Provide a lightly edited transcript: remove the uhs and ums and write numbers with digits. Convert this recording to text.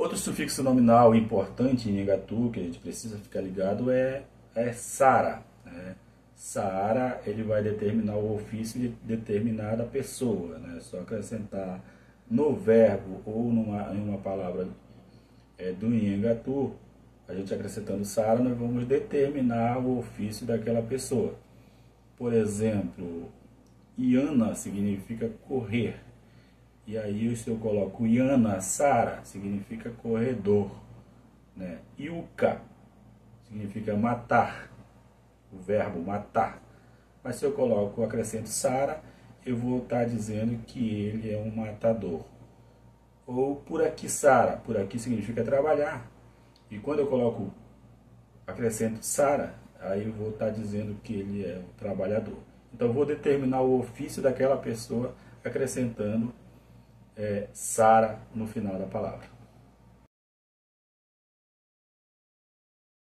Outro sufixo nominal importante em Nhangatu, que a gente precisa ficar ligado, é Sara, né? Sara, ele vai determinar o ofício de determinada pessoa, né? Só acrescentar no verbo ou em uma palavra do Nhangatu, a gente acrescentando Sara, nós vamos determinar o ofício daquela pessoa. Por exemplo, Iana significa correr. E aí, se eu coloco Iana Sara, significa corredor, né? Yuka significa matar, o verbo matar. Mas se eu coloco, acrescento Sara, eu vou estar dizendo que ele é um matador. Ou por aqui Sara, por aqui significa trabalhar. E quando eu coloco, acrescento Sara, aí eu vou estar dizendo que ele é um trabalhador. Então eu vou determinar o ofício daquela pessoa acrescentando Sara no final da palavra.